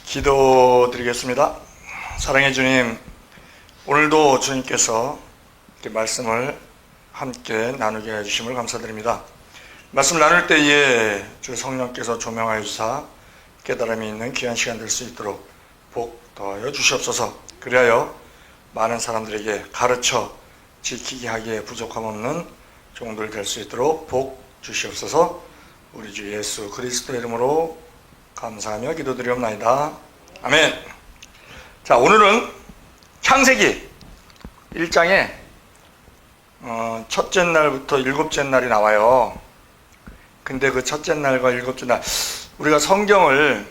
기도드리겠습니다. 사랑해 주님, 오늘도 주님께서 이렇게 말씀을 함께 나누게 해주심을 감사드립니다. 말씀 나눌 때에 주 성령께서 조명하여 주사 깨달음이 있는 귀한 시간 될 수 있도록 복 더하여 주시옵소서. 그리하여 많은 사람들에게 가르쳐 지키게 하기에 부족함 없는 종들 될 수 있도록 복 주시옵소서. 우리 주 예수 그리스도의 이름으로 감사하며 기도드리옵나이다. 아멘. 자, 오늘은 창세기 1장에 첫째 날부터 일곱째 날이 나와요. 근데 그 첫째 날과 일곱째 날, 우리가 성경을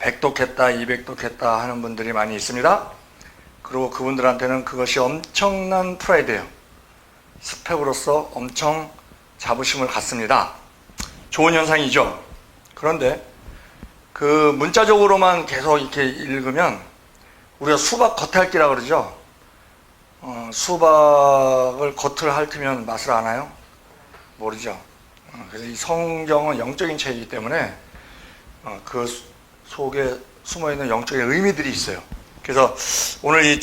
100독했다 200독했다 하는 분들이 많이 있습니다. 그리고 그분들한테는 그것이 엄청난 프라이드예요. 스펙으로서 엄청 자부심을 갖습니다. 좋은 현상이죠. 그런데 그 문자적으로만 계속 이렇게 읽으면 우리가 수박 겉핥기라 그러죠. 수박을 겉을 핥으면 맛을 아나요? 모르죠. 그래서 이 성경은 영적인 책이기 때문에 그 속에 숨어있는 영적인 의미들이 있어요. 그래서 오늘 이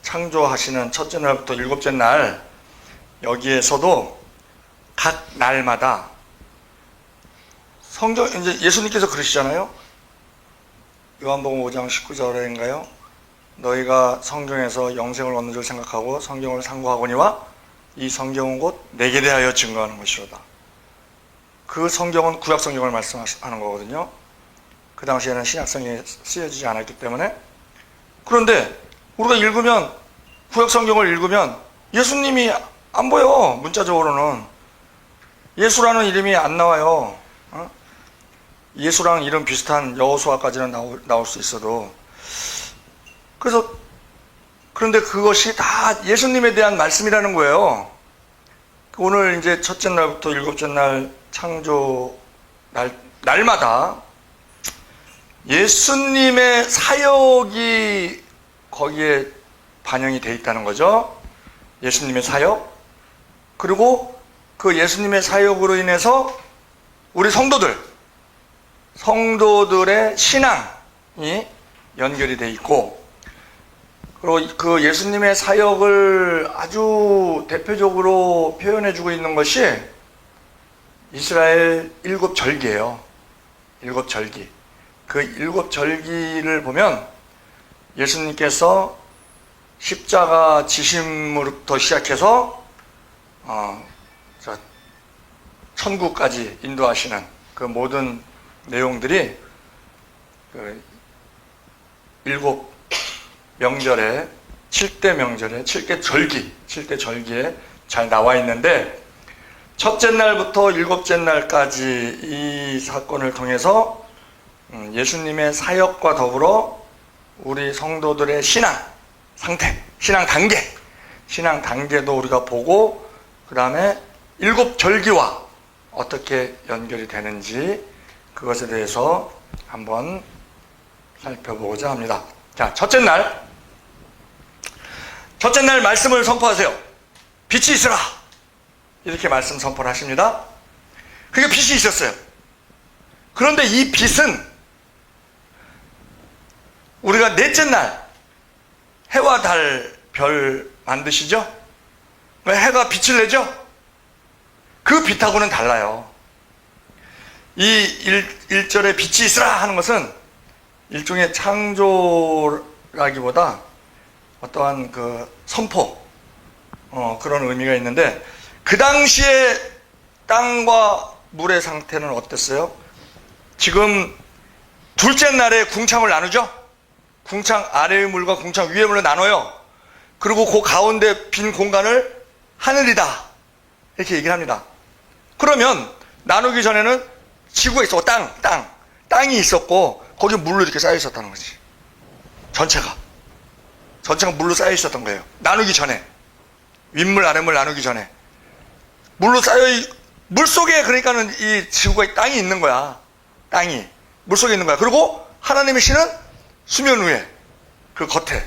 창조하시는 첫째 날부터 일곱째 날, 여기에서도 각 날마다 성경, 이제 예수님께서 그러시잖아요. 요한복음 5장 19절인가요? 너희가 성경에서 영생을 얻는 줄 생각하고 성경을 상고하거니와 이 성경은 곧 내게 대하여 증거하는 것이로다. 그 성경은 구약 성경을 말씀하는 거거든요. 그 당시에는 신약성이 쓰여지지 않았기 때문에. 그런데 우리가 읽으면, 구약 성경을 읽으면 예수님이 안 보여. 문자적으로는 예수라는 이름이 안 나와요. 예수랑 이름 비슷한 여호수아까지는 나올 수 있어도. 그런데 그것이 다 예수님에 대한 말씀이라는 거예요. 오늘 이제 첫째 날부터 일곱째 날 창조 날마다 예수님의 사역이 거기에 반영이 돼 있다는 거죠. 예수님의 사역. 그리고 그 예수님의 사역으로 인해서 우리 성도들의 신앙이 연결이 돼 있고, 그리고 그 예수님의 사역을 아주 대표적으로 표현해 주고 있는 것이 이스라엘 일곱 절기예요. 일곱 절기. 그 일곱 절기를 보면 예수님께서 십자가 지심으로부터 시작해서 천국까지 인도하시는 그 모든 내용들이 그 일곱 명절에, 7대 명절에, 7대 절기에 잘 나와 있는데, 첫째 날부터 일곱째 날까지 이 사건을 통해서 예수님의 사역과 더불어 우리 성도들의 신앙 상태, 신앙 단계도 우리가 보고, 그 다음에 일곱 절기와 어떻게 연결이 되는지 그것에 대해서 한번 살펴보고자 합니다. 자, 첫째 날 말씀을 선포하세요. 빛이 있으라. 이렇게 말씀 선포를 하십니다. 그게 빛이 있었어요. 그런데 이 빛은 우리가 넷째 날 해와 달, 별 만드시죠? 해가 빛을 내죠? 그 빛하고는 달라요. 이 1절에 빛이 있으라 하는 것은 일종의 창조라기보다 어떠한 그 선포, 그런 의미가 있는데, 그 당시에 땅과 물의 상태는 어땠어요? 지금 둘째 날에 궁창을 나누죠? 궁창 아래의 물과 궁창 위의 물로 나눠요. 그리고 그 가운데 빈 공간을 하늘이다, 이렇게 얘기를 합니다. 그러면 나누기 전에는 지구가 있었고 땅이 있었고 거기 물로 이렇게 쌓여 있었다는 거지. 전체가 물로 쌓여 있었던 거예요. 나누기 전에, 윗물 아랫물 나누기 전에 물로 물 속에, 그러니까는 이 지구가, 땅이 있는 거야. 땅이 물 속에 있는 거야. 그리고 하나님의 신은 수면 위에, 그 겉에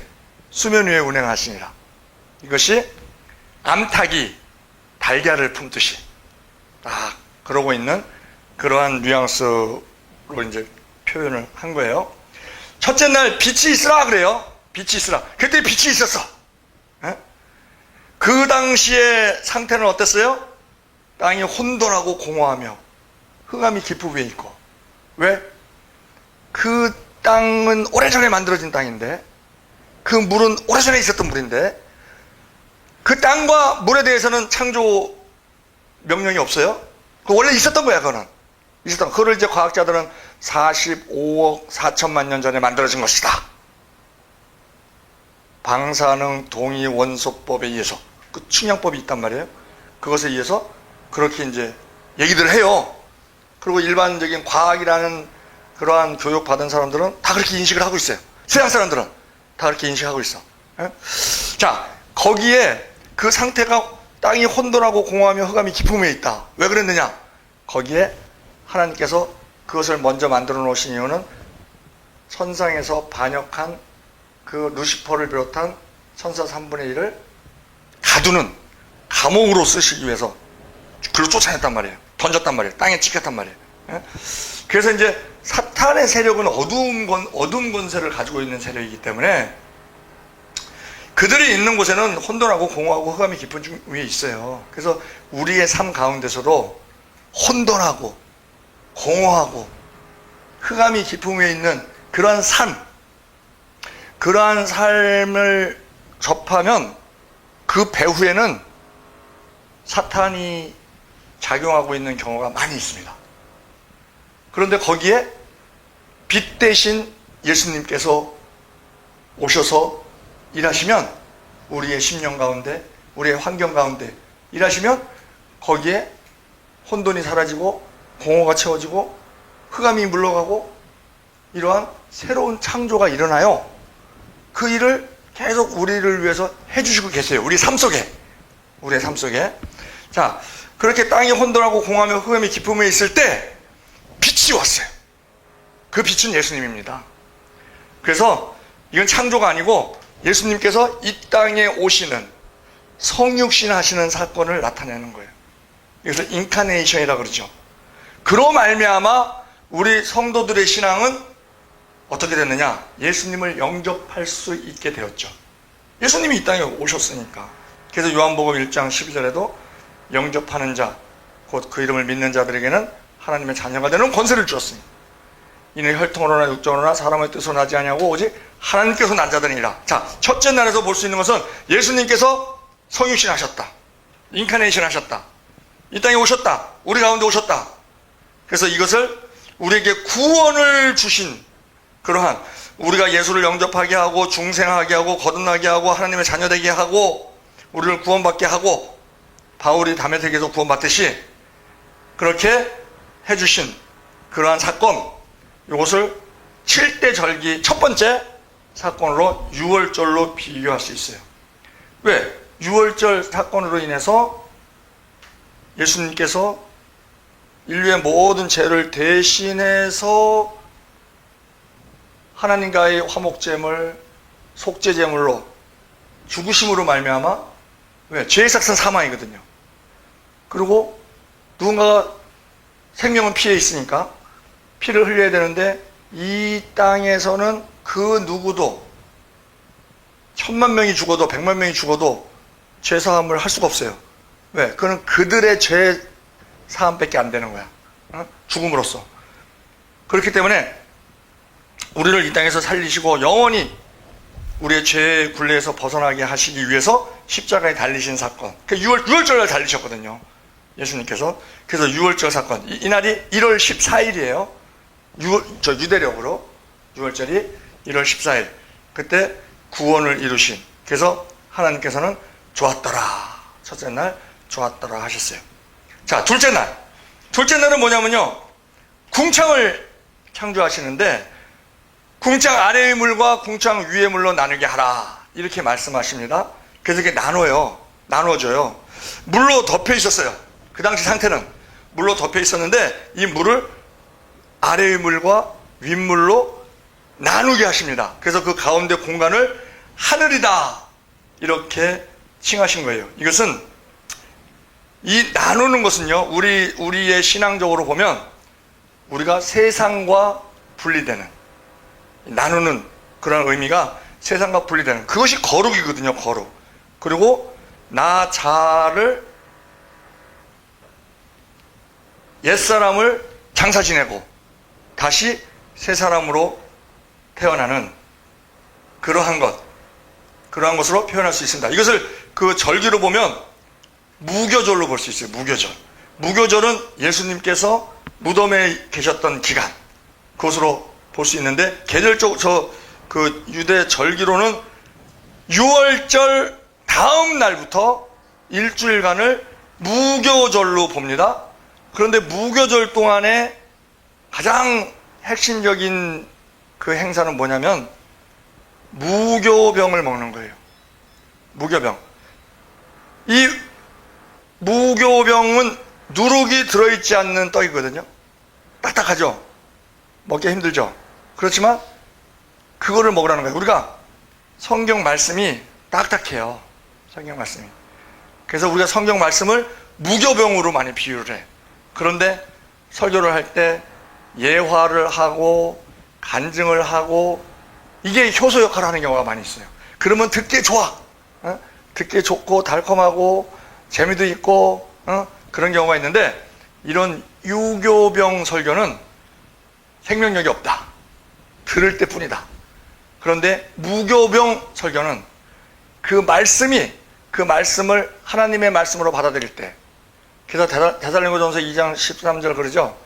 수면 위에 운행하시니라. 이것이 암탉이 달걀을 품듯이 딱 그러고 있는 그러한 뉘앙스로 이제 표현을 한 거예요. 첫째 날 빛이 있으라 그래요. 빛이 있으라. 그때 빛이 있었어. 에? 그 당시의 상태는 어땠어요? 땅이 혼돈하고 공허하며 흑암이 깊은 위에 있고. 왜? 그 땅은 오래전에 만들어진 땅인데, 그 물은 오래전에 있었던 물인데, 그 땅과 물에 대해서는 창조 명령이 없어요. 그 원래 있었던 거야. 그거는 있었던. 그걸 이제 과학자들은 45억 4천만 년 전에 만들어진 것이다. 방사능 동위 원소법에 의해서, 그 측량법이 있단 말이에요. 그것에 의해서 그렇게 이제 얘기들을 해요. 그리고 일반적인 과학이라는 그러한 교육받은 사람들은 다 그렇게 인식을 하고 있어요. 세상 사람들은 다 그렇게 인식하고 있어. 에? 자, 거기에 그 상태가 땅이 혼돈하고 공허하며 흑암이 깊음에 있다. 왜 그랬느냐? 거기에 하나님께서 그것을 먼저 만들어 놓으신 이유는 선상에서 반역한 그 루시퍼를 비롯한 천사 3분의 1을 가두는 감옥으로 쓰시기 위해서 그걸 쫓아냈단 말이에요. 던졌단 말이에요. 땅에 찍혔단 말이에요. 예? 그래서 이제 사탄의 세력은 어두운 권세를 가지고 있는 세력이기 때문에 그들이 있는 곳에는 혼돈하고 공허하고 흑암이 깊은 위에 있어요. 그래서 우리의 삶 가운데서도 혼돈하고 공허하고 흑암이 깊은 위에 있는 그러한 그러한 삶을 접하면 그 배후에는 사탄이 작용하고 있는 경우가 많이 있습니다. 그런데 거기에 빛 대신 예수님께서 오셔서 일하시면, 우리의 심령 가운데, 우리의 환경 가운데 일하시면 거기에 혼돈이 사라지고 공허가 채워지고 흑암이 물러가고 이러한 새로운 창조가 일어나요. 그 일을 계속 우리를 위해서 해주시고 계세요. 우리의 삶 속에. 자, 그렇게 땅이 혼돈하고 공허하며 흑암이 깊음에 있을 때 빛이 왔어요. 그 빛은 예수님입니다. 그래서 이건 창조가 아니고 예수님께서 이 땅에 오시는 성육신 하시는 사건을 나타내는 거예요. 그래서 인카네이션이라고 그러죠. 그로 말미암아 우리 성도들의 신앙은 어떻게 됐느냐? 예수님을 영접할 수 있게 되었죠. 예수님이 이 땅에 오셨으니까. 그래서 요한복음 1장 12절에도 영접하는 자, 곧 그 이름을 믿는 자들에게는 하나님의 자녀가 되는 권세를 주었으니 이는 혈통으로나 육정으로나 사람의 뜻으로 나지 아니하고 오직 하나님께서 난 자들이니라. 자, 첫째 날에서 볼 수 있는 것은 예수님께서 성육신 하셨다. 인카네이션 하셨다. 이 땅에 오셨다. 우리 가운데 오셨다. 그래서 이것을 우리에게 구원을 주신, 그러한 우리가 예수를 영접하게 하고 중생하게 하고 거듭나게 하고 하나님의 자녀되게 하고 우리를 구원받게 하고 바울이 다메섹에서 구원받듯이 그렇게 해주신 그러한 사건, 이것을 7대 절기 첫 번째 사건으로 유월절로 비교할 수 있어요. 왜? 유월절 사건으로 인해서 예수님께서 인류의 모든 죄를 대신해서 하나님과의 화목제물, 속죄제물로 죽으심으로 말미암아, 왜? 죄의 삭은 사망이거든요. 그리고 누군가가 생명은 피해 있으니까 피를 흘려야 되는데 이 땅에서는 그 누구도 1000만 명이 죽어도 100만 명이 죽어도 죄 사함을 할 수가 없어요. 왜? 그건 그들의 죄 사함밖에 안 되는 거야. 죽음으로써. 그렇기 때문에 우리를 이 땅에서 살리시고 영원히 우리의 죄의 굴레에서 벗어나게 하시기 위해서 십자가에 달리신 사건. 그 6월절날 달리셨거든요. 예수님께서. 그래서 6월절 사건. 이 날이 1월 14일이에요. 유대력으로 6월절이 1월 14일. 그때 구원을 이루신. 그래서 하나님께서는 좋았더라. 첫째 날 좋았더라 하셨어요. 자, 둘째 날. 둘째 날은 뭐냐면요. 궁창을 창조하시는데 궁창 아래의 물과 궁창 위의 물로 나누게 하라. 이렇게 말씀하십니다. 그래서 이게 나눠져요. 물로 덮여 있었어요. 그 당시 상태는 물로 덮여 있었는데 이 물을 아래의 물과 윗물로 나누게 하십니다. 그래서 그 가운데 공간을 하늘이다. 이렇게 칭하신 거예요. 이것은 이 나누는 것은요. 우리의 신앙적으로 보면 우리가 세상과 분리되는, 나누는 그런 의미가 세상과 분리되는, 그것이 거룩이거든요. 거룩. 그리고 나 자아를, 옛사람을 장사 지내고 다시 새 사람으로 태어나는 그러한 것으로 표현할 수 있습니다. 이것을 그 절기로 보면 무교절로 볼 수 있어요. 무교절. 무교절은 예수님께서 무덤에 계셨던 기간, 그것으로 볼 수 있는데, 계절적 그 유대 절기로는 6월절 다음 날부터 일주일간을 무교절로 봅니다. 그런데 무교절 동안에 가장 핵심적인 그 행사는 뭐냐면 무교병을 먹는 거예요. 무교병. 이 무교병은 누룩이 들어있지 않는 떡이거든요. 딱딱하죠? 먹기 힘들죠? 그렇지만 그거를 먹으라는 거예요. 우리가 성경 말씀이 딱딱해요. 성경 말씀이. 그래서 우리가 성경 말씀을 무교병으로 많이 비유를 해. 그런데 설교를 할 때 예화를 하고 간증을 하고 이게 효소 역할을 하는 경우가 많이 있어요. 그러면 듣기 좋아. 듣기 좋고 달콤하고 재미도 있고 그런 경우가 있는데, 이런 유교병 설교는 생명력이 없다. 들을 때뿐이다. 그런데 무교병 설교는 그 말씀을 하나님의 말씀으로 받아들일 때, 그래서 데살로니가전서 2장 13절 그러죠.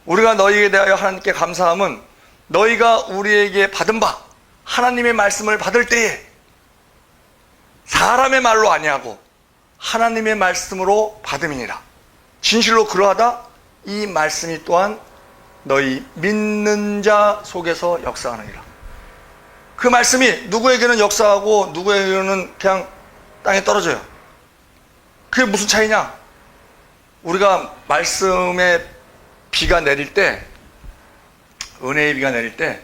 우리가 너희에 대하여 하나님께 감사함은 너희가 우리에게 받은 바 하나님의 말씀을 받을 때에 사람의 말로 아니하고 하나님의 말씀으로 받음이니라. 진실로 그러하다. 이 말씀이 또한 너희 믿는 자 속에서 역사하느니라. 그 말씀이 누구에게는 역사하고 누구에게는 그냥 땅에 떨어져요. 그게 무슨 차이냐? 우리가 말씀에 비가 내릴 때, 은혜의 비가 내릴 때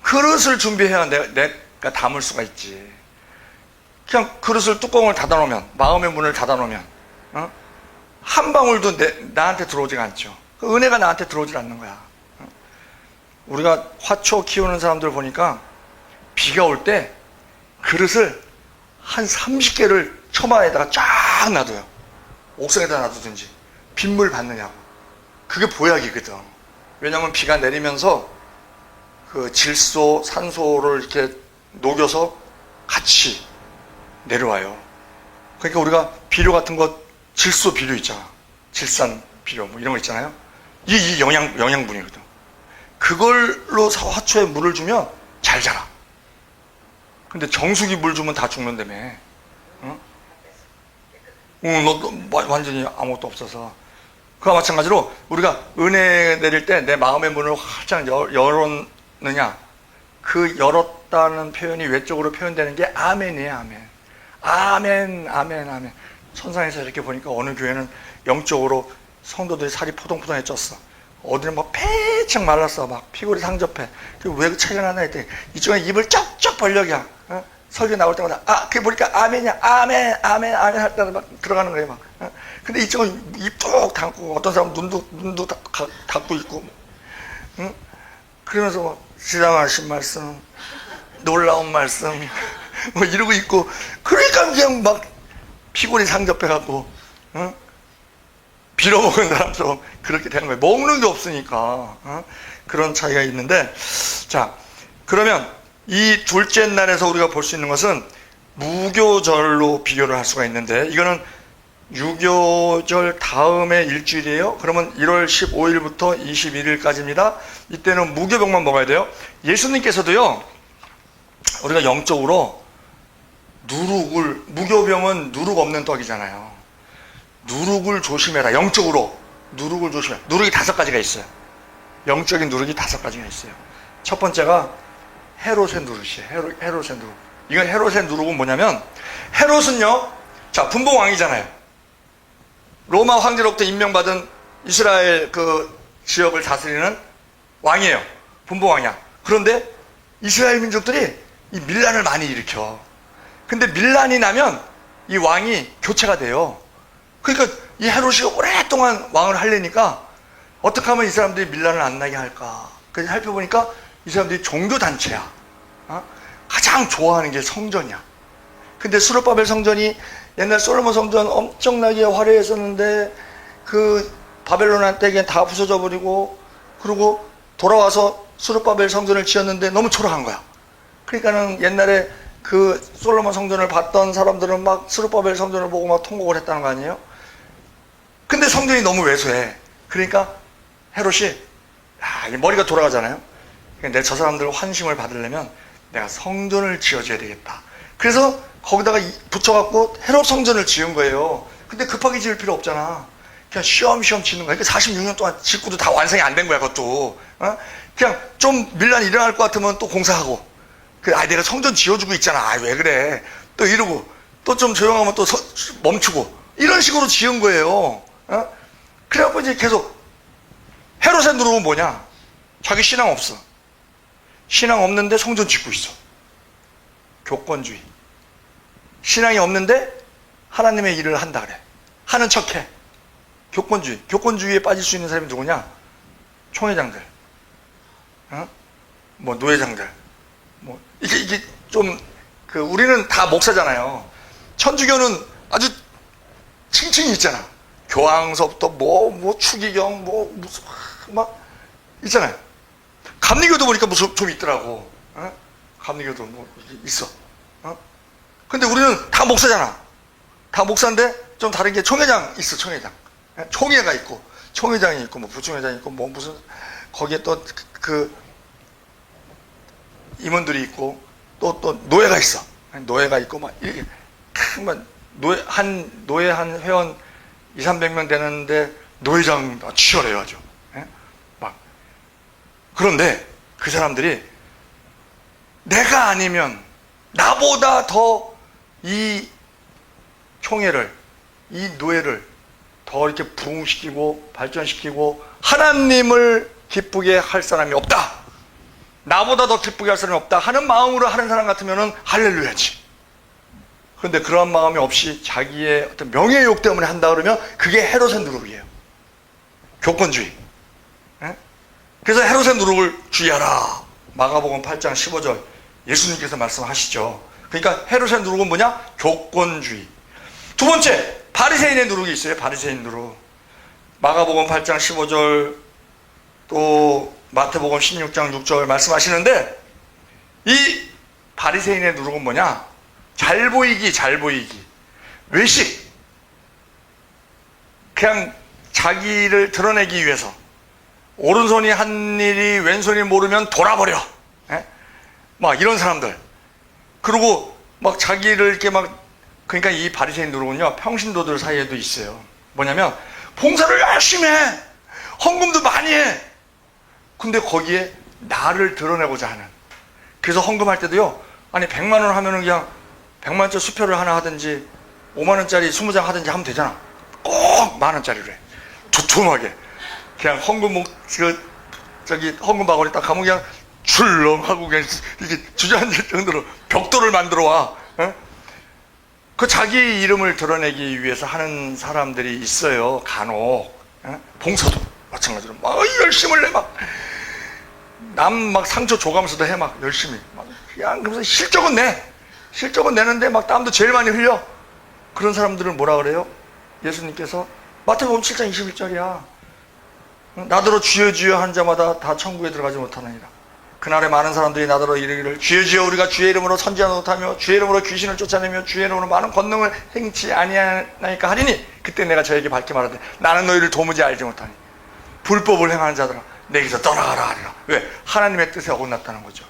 그릇을 준비해야 내가 담을 수가 있지. 그냥 그릇을 뚜껑을 닫아놓으면, 마음의 문을 닫아놓으면 한 방울도 나한테 들어오지가 않죠. 그 은혜가 나한테 들어오질 않는 거야. 우리가 화초 키우는 사람들 보니까 비가 올 때 그릇을 한 30개를 처마에다가 쫙 놔둬요. 옥상에다 놔두든지 빗물 받느냐고. 그게 보약이거든. 왜냐하면 비가 내리면서 그 질소, 산소를 이렇게 녹여서 같이 내려와요. 그러니까 우리가 비료 같은 거, 질소 비료 있잖아. 질산 비료 뭐 이런 거 있잖아요. 이 영양분이거든. 그걸로 화초에 물을 주면 잘 자라. 근데 정수기 물 주면 다 죽는다며. 너 완전히 아무것도 없어서. 그와 마찬가지로 우리가 은혜 내릴 때 내 마음의 문을 활짝 열었느냐, 그 열었다는 표현이 외적으로 표현되는 게 아멘이에요. 아멘. 아멘, 아멘, 아멘. 천상에서 이렇게 보니까 어느 교회는 영적으로 성도들이 살이 포동포동해졌어. 어디는 막 패창 말랐어. 막 피골이 상접해. 왜 그 차이가 나나 했더니 이쪽에 입을 쩍쩍 벌려 그냥. 설교 나올 때마다 그게 보니까 아멘이야. 아멘, 아멘, 아멘 할 때는 막 들어가는 거예요. 막. 근데 이쪽은 입 뚝 닫고, 어떤 사람은 눈도 닫고 있고. 그러면서 막 지당하신 말씀, 놀라운 말씀 뭐 이러고 있고, 그러니까 그냥 막 피골이 상접해갖고 빌어먹은 사람처럼 그렇게 되는 거예요. 먹는 게 없으니까. 그런 차이가 있는데, 자, 그러면 이 둘째 날에서 우리가 볼 수 있는 것은 무교절로 비교를 할 수가 있는데, 이거는 유교절 다음의 일주일이에요. 그러면 1월 15일부터 21일까지입니다. 이때는 무교병만 먹어야 돼요. 예수님께서도요, 우리가 영적으로 무교병은 누룩 없는 떡이잖아요. 누룩을 조심해라. 영적으로 누룩을 조심해라. 누룩이 5가지가 있어요. 영적인 누룩이 5가지가 있어요. 첫 번째가 헤롯의 누룩이에요. 헤롯의 누룩. 이건 헤롯의 누룩은 뭐냐면, 헤롯은요, 자, 분봉왕이잖아요. 로마 황제로부터 임명받은 이스라엘 그 지역을 다스리는 왕이에요. 분봉왕이야. 그런데 이스라엘 민족들이 이 밀란을 많이 일으켜. 근데 밀란이 나면 이 왕이 교체가 돼요. 그러니까 이 헤롯이 오랫동안 왕을 하려니까 어떻게 하면 이 사람들이 밀란을 안 나게 할까 그래서 살펴보니까 이 사람들이 종교단체야. 가장 좋아하는 게 성전이야. 근데 수르바벨 성전이 옛날 솔로몬 성전 엄청나게 화려했었는데 그 바벨론 때에 다 부서져 버리고, 그리고 돌아와서 수르바벨 성전을 지었는데 너무 초라한 거야. 그러니까는 옛날에 그 솔로몬 성전을 봤던 사람들은 막 수르바벨 성전을 보고 막 통곡을 했다는 거 아니에요? 근데 성전이 너무 왜소해. 그러니까 헤롯이 머리가 돌아가잖아요. 내가 저 사람들 환심을 받으려면 내가 성전을 지어줘야 되겠다. 그래서 거기다가 붙여갖고 헤롯 성전을 지은 거예요. 근데 급하게 지을 필요 없잖아. 그냥 쉬엄쉬엄 짓는 거야. 그러니까 46년 동안 짓고도 다 완성이 안 된 거야, 그것도. 그냥 좀 밀란이 일어날 것 같으면 또 공사하고. 내가 성전 지어주고 있잖아. 왜 그래. 또 이러고. 또 좀 조용하면 또 멈추고. 이런 식으로 지은 거예요. 그래갖고 이제 계속. 헤롯의 누룩은 뭐냐? 자기 신앙 없어. 신앙 없는데 성전 짓고 있어. 교권주의. 신앙이 없는데 하나님의 일을 한다 그래. 하는 척해. 교권주의. 교권주의에 빠질 수 있는 사람이 누구냐? 총회장들. 뭐 노회장들. 뭐 이게 좀 우리는 다 목사잖아요. 천주교는 아주 층층이 있잖아. 교황서부터 뭐 추기경 무슨 막 있잖아요. 감리교도 보니까 무슨 좀 있더라고. 감리교도 뭐 있어. 근데 우리는 다 목사잖아. 다 목사인데 좀 다른 게 총회장 있어. 총회장. 총회가 있고 총회장이 있고 뭐 부총회장이 있고 뭐 무슨 거기에 또 임원들이 있고 또 노예가 있어. 노예가 있고 막 이렇게 노예 한 회원 200~300명 되는데 노회장 치열해요 아주. 막 그런데 그 사람들이 내가 아니면 나보다 더 이 총회를, 이 노예를 더 이렇게 부흥시키고 발전시키고 하나님을 기쁘게 할 사람이 없다. 나보다 더 기쁘게 할 사람이 없다 하는 마음으로 하는 사람 같으면은 할렐루야지. 그런데 그러한 마음이 없이 자기의 어떤 명예욕 때문에 한다 그러면 그게 헤롯의 누룩이에요. 교권주의. 그래서 헤롯의 누룩을 주의하라. 마가복음 8장 15절 예수님께서 말씀하시죠. 그러니까 헤롯의 누룩은 뭐냐? 교권주의. 두 번째, 바리새인의 누룩이 있어요. 바리새인 누룩. 마가복음 8장 15절 또 마태복음 16장 6절 말씀하시는데, 이 바리새인의 누룩은 뭐냐? 잘 보이기. 외식. 그냥 자기를 드러내기 위해서 오른손이 한 일이 왼손이 모르면 돌아버려. 막 이런 사람들. 그리고 막 자기를 이렇게 그러니까 이 바리새인 누룩은요, 평신도들 사이에도 있어요. 뭐냐면 봉사를 열심히 해. 헌금도 많이 해. 근데 거기에 나를 드러내고자 하는. 그래서 헌금할 때도요, 아니 100만 원 하면은 그냥 100만 원짜리 수표를 하나 하든지 5만 원짜리 20장 하든지 하면 되잖아. 꼭 10,000원짜리로 해. 조촐하게. 그냥 헌금 헌금 바구니 딱 가면 그냥 출렁하고 그냥 이게 주저앉을 정도로 벽돌을 만들어 와. 그 자기 이름을 드러내기 위해서 하는 사람들이 있어요. 간혹. 봉사도 마찬가지로 막 열심을 내. 남 상처 줘가면서도 해. 열심히 그냥 그러면서 실적은 내는데 땀도 제일 많이 흘려. 그런 사람들은 뭐라 그래요? 예수님께서 마태복음 7장 21절이야. 나더러 주여 주여 한 자마다 다 천국에 들어가지 못하느니라. 그날에 많은 사람들이 나더러 이르기를 주여 주여 우리가 주의 이름으로 선지자는 못하며 주의 이름으로 귀신을 쫓아내며 주의 이름으로 많은 권능을 행치 아니하나이까 하리니, 그때 내가 저에게 밝게 말하되 나는 너희를 도무지 알지 못하니 불법을 행하는 자들아 내게서 떠나가라 하리라. 왜? 하나님의 뜻에 어긋났다는 거죠.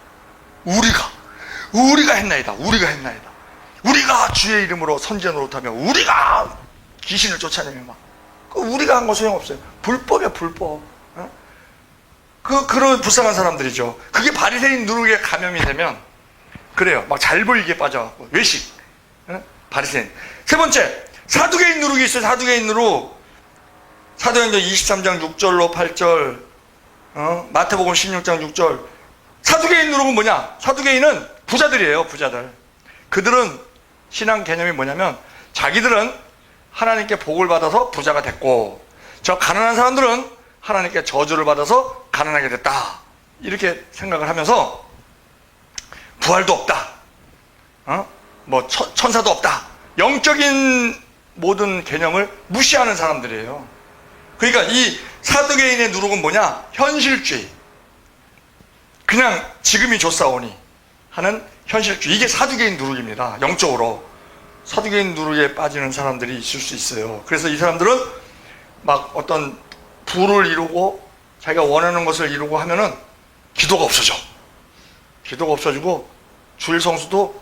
우리가 했나이다. 우리가 주의 이름으로 선지자 노릇하며 우리가 귀신을 쫓아내며 우리가 한 거 소용없어요. 불법이야, 불법. 그런 불쌍한 사람들이죠. 그게 바리새인 누룩에 감염이 되면 그래요. 잘 보이게 빠져갖고 외식. 바리새인. 세 번째, 사두개인 누룩이 있어요. 사두개인 누룩. 사도행전 23장 6절로 8절, 마태복음 16장 6절. 사두개인 누룩은 뭐냐? 사두개인은 부자들이에요. 부자들. 그들은 신앙 개념이 뭐냐면 자기들은 하나님께 복을 받아서 부자가 됐고, 저 가난한 사람들은 하나님께 저주를 받아서 가난하게 됐다. 이렇게 생각을 하면서 부활도 없다, 뭐 천사도 없다, 영적인 모든 개념을 무시하는 사람들이에요. 그러니까 이 사두개인의 누룩은 뭐냐? 현실주의. 그냥 지금이 좋사오니 하는 현실주의. 이게 사두개인 누룩입니다. 영적으로 사두개인 누룩에 빠지는 사람들이 있을 수 있어요. 그래서 이 사람들은 막 어떤 부를 이루고 자기가 원하는 것을 이루고 하면은 기도가 없어져. 기도가 없어지고 주일 성수도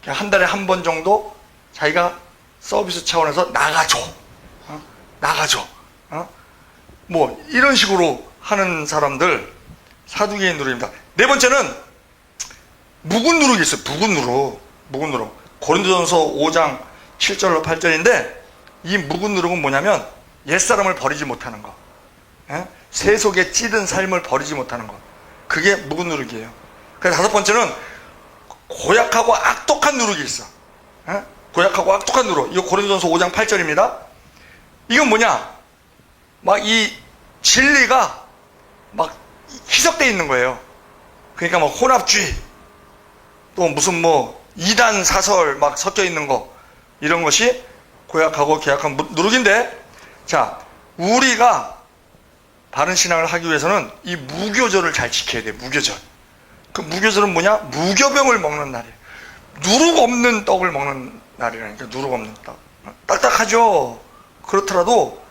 그냥 한 달에 한 번 정도 자기가 서비스 차원에서 나가줘. 나가줘. 뭐 이런 식으로 하는 사람들, 사두개인 누룩입니다. 네 번째는 묵은 누룩이 있어요. 묵은 누룩. 묵은 누룩. 고린도전서 5장 7절로 8절인데 이 묵은 누룩은 뭐냐면 옛사람을 버리지 못하는 거. 세속에 찌든 삶을 버리지 못하는 것. 그게 묵은 누룩이에요. 그래서 다섯 번째는 고약하고 악독한 누룩이 있어. 고약하고 악독한 누룩. 이거 고린도전서 5장 8절입니다. 이건 뭐냐? 막 이 진리가 막 희석되어 있는 거예요. 그러니까 뭐 혼합주의, 또 무슨 뭐 이단 사설 막 섞여 있는 거, 이런 것이 고약하고 계약한 누룩인데, 자, 우리가 바른 신앙을 하기 위해서는 이 무교절을 잘 지켜야 돼. 무교절. 그 무교절은 뭐냐? 무교병을 먹는 날이에요. 누룩 없는 떡을 먹는 날이라니까. 누룩 없는 떡. 딱딱하죠. 그렇더라도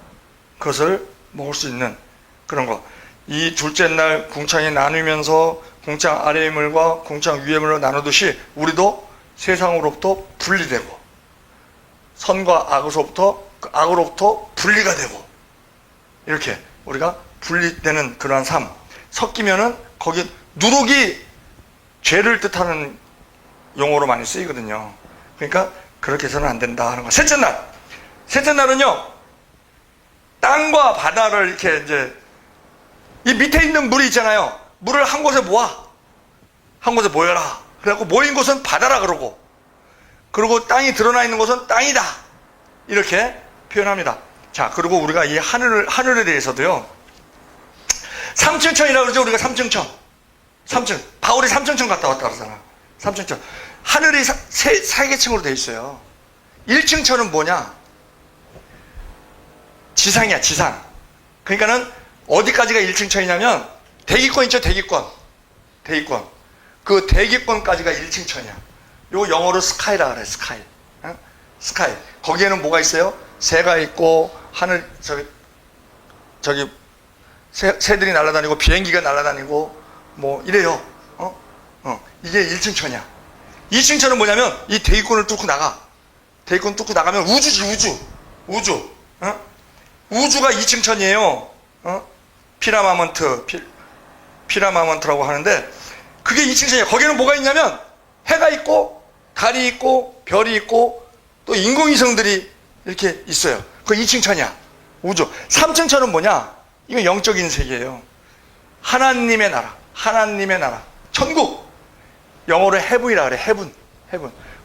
그것을 먹을 수 있는 그런 거. 이 둘째 날 궁창이 나누면서 궁창 아래의 물과 궁창 위의 물로 나누듯이 우리도 세상으로부터 분리되고 선과 악으로부터 분리가 되고, 이렇게 우리가 분리되는 그러한 삶. 섞이면은 거기 누룩이 죄를 뜻하는 용어로 많이 쓰이거든요. 그러니까 그렇게 해서는 안 된다 하는 거. 셋째 날. 셋째 날은요, 땅과 바다를 이렇게 이제 이 밑에 있는 물이 있잖아요. 물을 한 곳에 모아. 한 곳에 모여라. 그래갖고 모인 곳은 바다라 그러고, 그리고 땅이 드러나 있는 곳은 땅이다. 이렇게 표현합니다. 자, 그리고 우리가 이 하늘에 대해서도요, 삼층천이라고 그러죠. 우리가 삼층천. 바울이 삼층천 갔다 왔다 그러잖아. 삼층천. 하늘이 세 개층으로 되어 있어요. 1층천은 뭐냐? 지상이야, 지상. 그러니까는 어디까지가 1층천이냐면 대기권 있죠, 대기권. 그 대기권까지가 1층천이야. 요거 영어로 스카이라 그래, 스카이. 스카이. 거기에는 뭐가 있어요? 새가 있고, 하늘, 저기, 새들이 날아다니고, 비행기가 날아다니고, 뭐, 이래요. 이게 1층천이야. 2층천은 뭐냐면, 이 대기권을 뚫고 나가. 대기권 뚫고 나가면 우주지, 우주. 우주가 2층천이에요. 피라마먼트라고 하는데, 그게 2층천이에요. 거기는 뭐가 있냐면, 해가 있고, 달이 있고, 별이 있고, 또 인공위성들이 이렇게 있어요. 그거 2층천이야. 우주. 3층천은 뭐냐? 이건 영적인 세계예요. 하나님의 나라. 천국. 영어로 heaven이라 그래. heaven.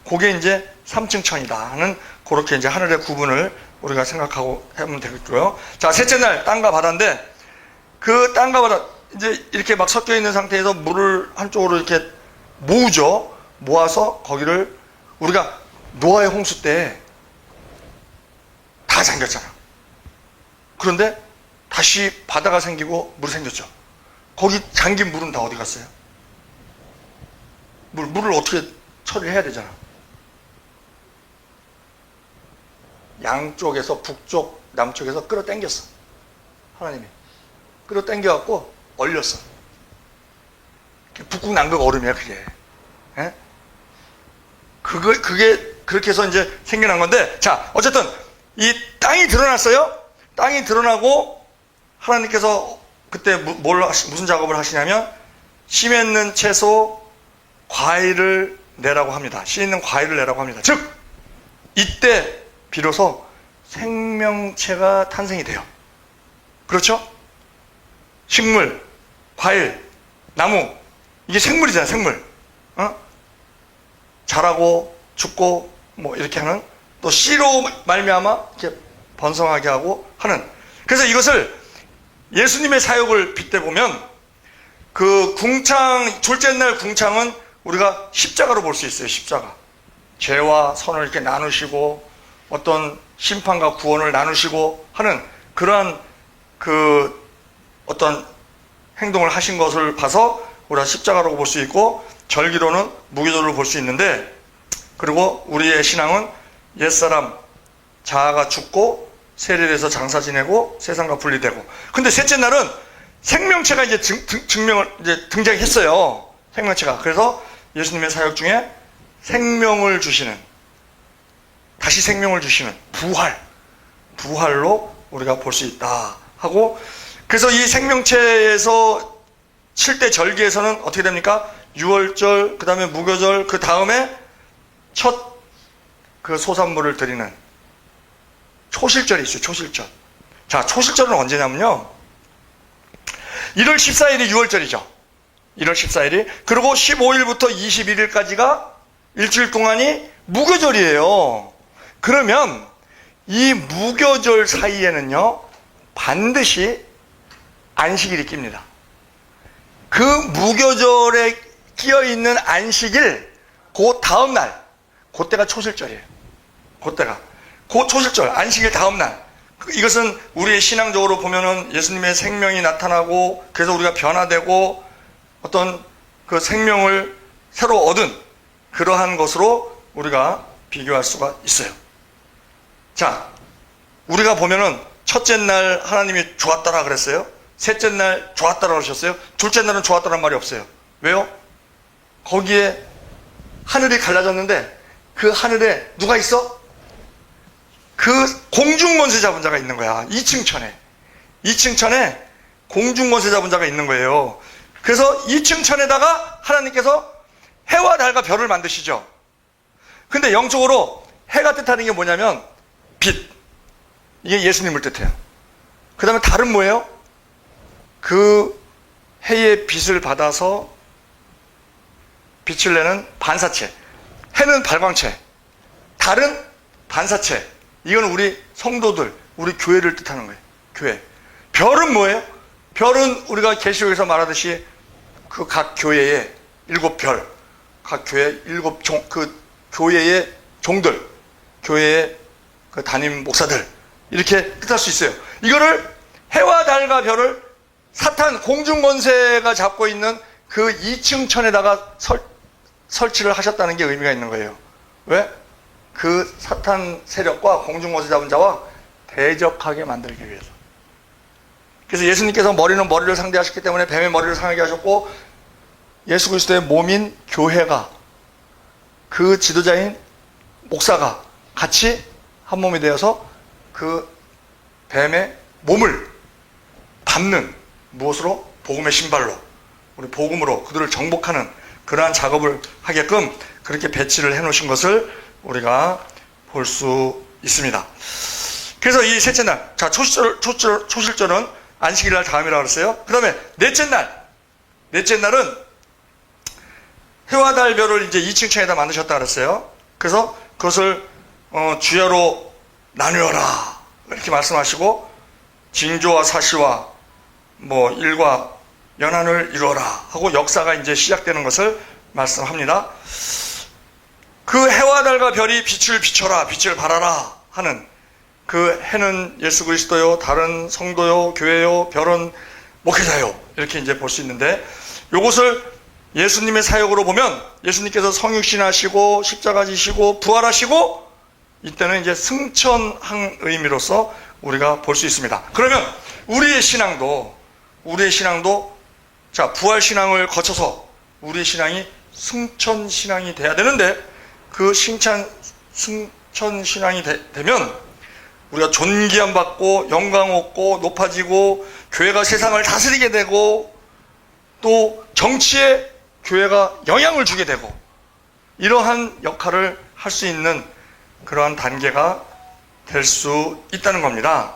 그게 이제 3층천이다 하는, 그렇게 이제 하늘의 구분을 우리가 생각하고 하면 되겠고요. 자, 셋째 날 땅과 바다인데, 그 땅과 바다 이제 이렇게 막 섞여 있는 상태에서 물을 한쪽으로 이렇게 모으죠. 모아서 거기를, 우리가 노아의 홍수 때 다 잠겼잖아. 그런데 다시 바다가 생기고 물이 생겼죠. 거기 잠긴 물은 다 어디 갔어요? 물을 어떻게 처리해야 되잖아. 양쪽에서, 북쪽, 남쪽에서 끌어당겼어. 하나님이 끌어당겨갖고 얼렸어. 북극 남극 얼음이야, 그게. 그게 그렇게 해서 이제 생겨난 건데, 자, 어쨌든 이 땅이 드러났어요. 땅이 드러나고 하나님께서 그때 무슨 작업을 하시냐면, 씨 맺는 채소, 과일을 내라고 합니다. 씨 있는 과일을 내라고 합니다. 즉, 이때 비로소 생명체가 탄생이 돼요. 그렇죠? 식물, 과일, 나무, 이게 생물이잖아요, 생물. 자라고 죽고 뭐 이렇게 하는, 또 씨로 말미암아 이렇게 번성하게 하고 하는. 그래서 이것을 예수님의 사역을 빗대보면 그 궁창, 둘째 날 궁창은 우리가 십자가로 볼 수 있어요. 십자가. 죄와 선을 이렇게 나누시고 어떤 심판과 구원을 나누시고 하는 그러한 그 어떤 행동을 하신 것을 봐서 우리가 십자가라고 볼 수 있고, 절기로는 무교절로 볼 수 있는데, 그리고 우리의 신앙은 옛사람 자아가 죽고 세례돼서 장사 지내고 세상과 분리되고, 근데 셋째 날은 생명체가 이제 증명을 이제 등장했어요. 생명체가. 그래서 예수님의 사역 중에 생명을 주시는, 다시 생명을 주시는 부활로 우리가 볼 수 있다 하고, 그래서 이 생명체에서 7대 절기에서는 어떻게 됩니까? 유월절, 그 다음에 무교절, 그 다음에 첫 그 소산물을 드리는 초실절이 있어요. 초실절. 자, 초실절은 언제냐면요, 1월 14일이 유월절이죠. 1월 14일이. 그리고 15일부터 21일까지가 일주일 동안이 무교절이에요. 그러면 이 무교절 사이에는요, 반드시 안식일이 낍니다. 그 무교절에 끼어있는 안식일, 그 다음날, 그때가 초실절이에요. 그때가. 그 초실절, 안식일 다음날. 이것은 우리의 신앙적으로 보면은 예수님의 생명이 나타나고, 그래서 우리가 변화되고 어떤 그 생명을 새로 얻은 그러한 것으로 우리가 비교할 수가 있어요. 자, 우리가 보면은 첫째 날 하나님이 좋았더라 그랬어요. 셋째 날 좋았더라 그러셨어요. 둘째 날은 좋았더란 말이 없어요. 왜요? 거기에 하늘이 갈라졌는데 그 하늘에 누가 있어? 그 공중권세 잡은 자가 있는 거야. 2층 천에 공중권세 잡은 자가 있는 거예요. 그래서 2층 천에다가 하나님께서 해와 달과 별을 만드시죠. 근데 영적으로 해가 뜻하는 게 뭐냐면 빛, 이게 예수님을 뜻해요. 그 다음에 달은 뭐예요? 그 해의 빛을 받아서 빛을 내는 반사체. 해는 발광체, 달은 반사체. 이건 우리 성도들, 우리 교회를 뜻하는 거예요. 교회. 별은 뭐예요? 별은 우리가 계시록에서 말하듯이 그 각 교회의 7별, 각 교회 7종, 그 교회의 종들, 교회의 그 담임 목사들, 이렇게 뜻할 수 있어요. 이거를 해와 달과 별을 사탄 공중권세가 잡고 있는 그 2층 천에다가 설치를 하셨다는 게 의미가 있는 거예요. 왜? 그 사탄 세력과 공중권세 잡은 자와 대적하게 만들기 위해서. 그래서 예수님께서 머리를 상대하셨기 때문에 뱀의 머리를 상하게 하셨고, 예수 그리스도의 몸인 교회가, 그 지도자인 목사가 같이 한 몸이 되어서 그 뱀의 몸을 밟는, 무엇으로? 복음의 신발로, 우리 복음으로 그들을 정복하는 그러한 작업을 하게끔 그렇게 배치를 해놓으신 것을 우리가 볼 수 있습니다. 그래서 이 셋째 날, 자, 초실절은 안식일 날 다음이라고 그랬어요. 그 다음에 넷째 날은 해와 달 별을 이제 2층 창에다 만드셨다 그랬어요. 그래서 그것을 주야로 나누어라 이렇게 말씀하시고, 징조와 사시와 뭐 일과 연한을 이루어라 하고 역사가 이제 시작되는 것을 말씀합니다. 그 해와 달과 별이 빛을 비춰라, 빛을 발하라 하는, 그 해는 예수 그리스도요, 달은 성도요, 교회요, 별은 목회자요, 이렇게 이제 볼 수 있는데, 요것을 예수님의 사역으로 보면 예수님께서 성육신하시고 십자가 지시고 부활하시고, 이때는 이제 승천한 의미로서 우리가 볼 수 있습니다. 그러면 우리의 신앙도 자, 부활 신앙을 거쳐서 우리의 신앙이 승천 신앙이 돼야 되는데, 그 승천 신앙이 되면 우리가 존귀함 받고 영광 얻고 높아지고 교회가 세상을 다스리게 되고 또 정치에 교회가 영향을 주게 되고 이러한 역할을 할 수 있는 그러한 단계가 될 수 있다는 겁니다.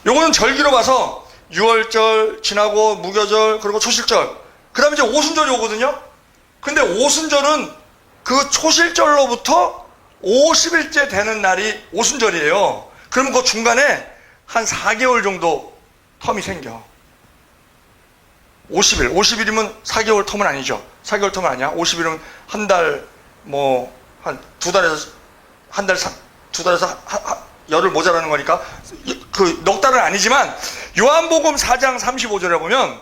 요거는 절기로 봐서 유월절 지나고 무교절 그리고 초실절, 그 다음에 이제 오순절이 오거든요. 근데 오순절은 그 초실절로부터 50일째 되는 날이 오순절이에요. 그러면 그 중간에 한 4개월 정도 텀이 생겨. 50일. 50일이면 4개월 텀은 아니죠. 4개월 텀은 아니야. 50일은 한 달, 한 두 달에서, 두 달에서 열흘 모자라는 거니까, 넉 달은 아니지만, 요한복음 4장 35절에 보면,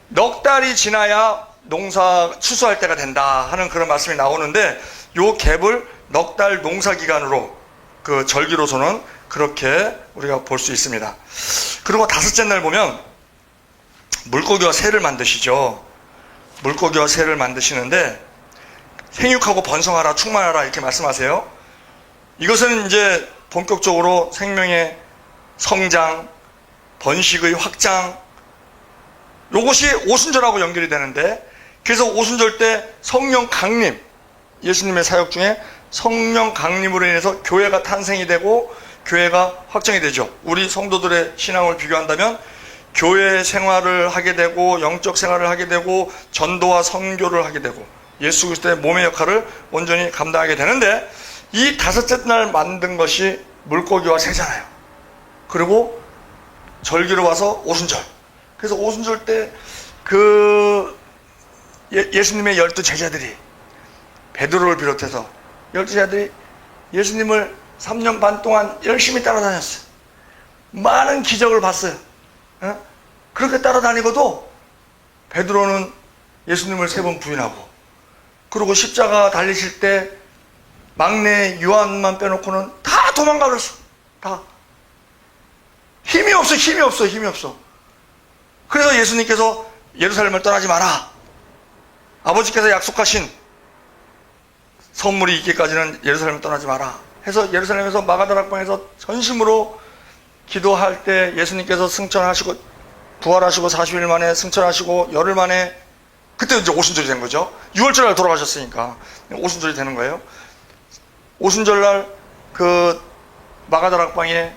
넉 달이 지나야 농사 추수할 때가 된다 하는 그런 말씀이 나오는데, 요 갭을 넉 달 농사 기간으로, 그 절기로서는 그렇게 우리가 볼 수 있습니다. 그리고 다섯째 날 보면, 물고기와 새를 만드시죠. 물고기와 새를 만드시는데 생육하고 번성하라 충만하라 이렇게 말씀하세요. 이것은 이제 본격적으로 생명의 성장, 번식의 확장, 이것이 오순절하고 연결이 되는데, 그래서 오순절 때 성령 강림, 예수님의 사역 중에 성령 강림으로 인해서 교회가 탄생이 되고 교회가 확정이 되죠. 우리 성도들의 신앙을 비교한다면 교회 생활을 하게 되고 영적 생활을 하게 되고 전도와 선교를 하게 되고 예수 그리스도의 몸의 역할을 온전히 감당하게 되는데, 이 다섯째 날 만든 것이 물고기와 새잖아요. 그리고 절기로 와서 오순절. 그래서 오순절 때 예수님의 12 제자들이, 베드로를 비롯해서 12 제자들이 예수님을 3년 반 동안 열심히 따라다녔어요. 많은 기적을 봤어요. 그렇게 따라다니고도 베드로는 예수님을 3번 부인하고, 그리고 십자가 달리실 때 막내 요한만 빼놓고는 다 도망가 버렸어. 다 힘이 없어. 그래서 예수님께서 예루살렘을 떠나지 마라, 아버지께서 약속하신 선물이 있기까지는 예루살렘을 떠나지 마라 해서 예루살렘에서 마가다락방에서 전심으로 기도할 때 예수님께서 승천하시고 부활하시고 40일 만에 승천하시고 열흘 만에, 그때 이제 오순절이 된 거죠. 6월절날 돌아가셨으니까 오순절이 되는 거예요. 오순절날 그 마가다락방에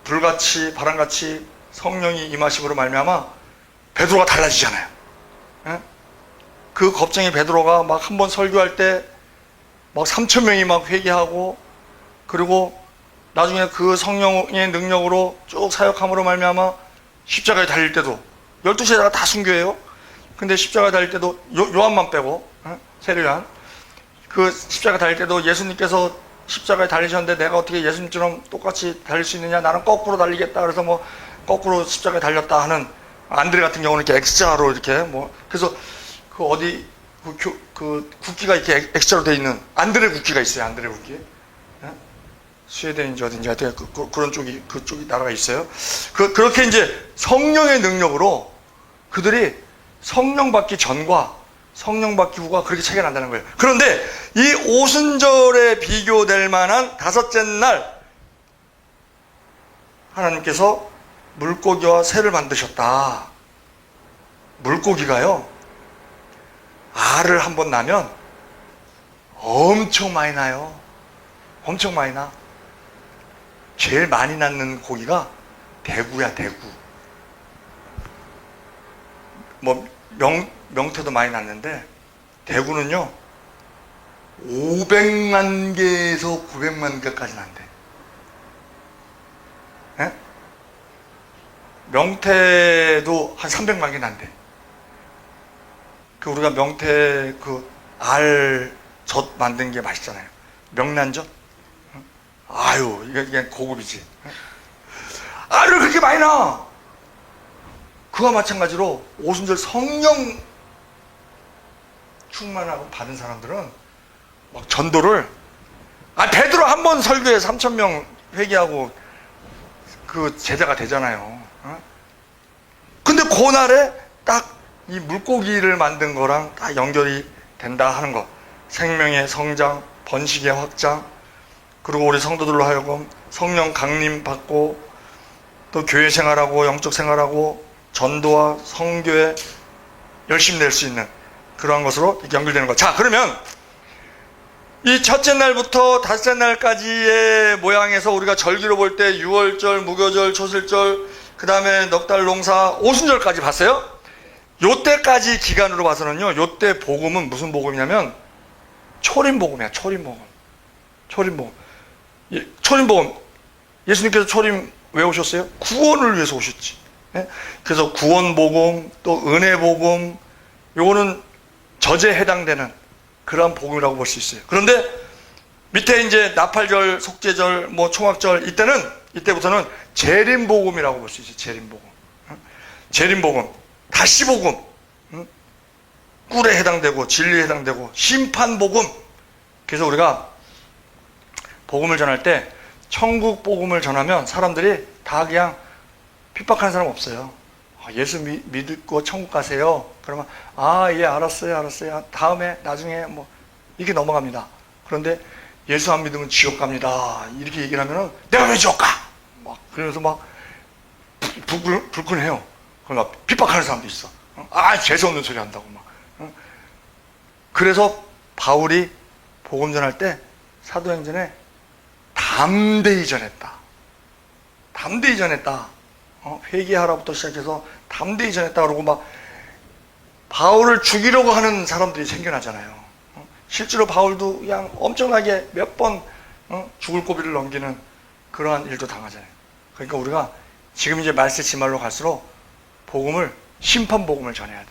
불같이 바람같이 성령이 임하심으로 말미암아 베드로가 달라지잖아요. 그 겁쟁이 베드로가 막 한 번 설교할 때 막 3,000명이 막 회개하고, 그리고 나중에 그 성령의 능력으로 쭉 사역함으로 말미암아 십자가에 달릴 때도 12제자가 다 순교해요. 근데 십자가에 달릴 때도 요한만 빼고, 세례요한, 그 십자가에 달릴 때도 예수님께서 십자가에 달리셨는데 내가 어떻게 예수님처럼 똑같이 달릴 수 있느냐, 나는 거꾸로 달리겠다. 그래서 뭐 거꾸로 십자가에 달렸다 하는 안드레 같은 경우는 이렇게 X자로 이렇게 그래서 그 국기가 이렇게 X자로 되어 있는 안드레 국기가 있어요. 안드레 국기. 스웨덴인지 어딘지 하여튼 그런 쪽이, 그쪽이 나라가 있어요. 그렇게 이제 성령의 능력으로 그들이 성령 받기 전과 성령 받기 후가 그렇게 차이가 난다는 거예요. 그런데 이 오순절에 비교될 만한 다섯째 날 하나님께서 물고기와 새를 만드셨다. 물고기가요, 알을 한번 낳으면 엄청 많이 나요. 엄청 많이 나. 제일 많이 낳는 고기가 대구야, 대구. 명태도 많이 낳는데, 대구는요, 500만 개에서 900만 개까지 난대. 명태도 한 300만 개 난대. 우리가 명태 알젓 만든 게 맛있잖아요. 명란젓? 아유, 이게 고급이지. 알을 그렇게 많이 나! 그와 마찬가지로 오순절 성령 충만하고 받은 사람들은 막 전도를, 베드로 한 번 설교에 3,000명 회개하고 그 제자가 되잖아요. 근데 그날에 딱 이 물고기를 만든 거랑 다 연결이 된다 하는 것. 생명의 성장, 번식의 확장, 그리고 우리 성도들로 하여금 성령 강림 받고 또 교회 생활하고 영적 생활하고 전도와 선교에 열심히 낼 수 있는 그러한 것으로 연결되는 것. 자, 그러면 이 첫째 날부터 다섯째 날까지의 모양에서 우리가 절기로 볼 때 6월절, 무교절, 초실절, 그 다음에 넉 달 농사, 오순절까지 봤어요? 요때까지 기간으로 봐서는요, 요때 복음은 무슨 복음이냐면 초림복음이야. 초림복음. 초림복음. 예수님께서 초림 왜 오셨어요? 구원을 위해서 오셨지. 예? 그래서 구원복음, 또 은혜복음, 요거는 저제에 해당되는 그러한 복음이라고 볼 수 있어요. 그런데 밑에 이제 나팔절, 속죄절, 뭐 총합절, 이때부터는 재림복음이라고 볼 수 있어요. 재림복음. 재림복음, 다시복음, 꿀에 해당되고 진리에 해당되고 심판복음. 그래서 우리가 복음을 전할 때 천국 복음을 전하면 사람들이 다 그냥 핍박하는 사람 없어요. 예수 믿고 천국 가세요. 그러면 예, 알았어요. 다음에 나중에 뭐 이렇게 넘어갑니다. 그런데 예수 안 믿으면 지옥 갑니다. 이렇게 얘기를 하면은 내가 왜 지옥 가? 막 그러면서 막 불끈해요. 그러니까 핍박하는 사람도 있어. 재수없는 소리 한다고 막. 그래서 바울이 복음 전할 때 사도행전에 담대히 전했다. 담대히 전했다. 회개하라부터 시작해서 담대히 전했다 그러고 막 바울을 죽이려고 하는 사람들이 생겨나잖아요. 실제로 바울도 그냥 엄청나게 몇 번 죽을 고비를 넘기는 그러한 일도 당하잖아요. 그러니까 우리가 지금 이제 말세 지말로 갈수록 복음을, 심판 복음을 전해야 돼.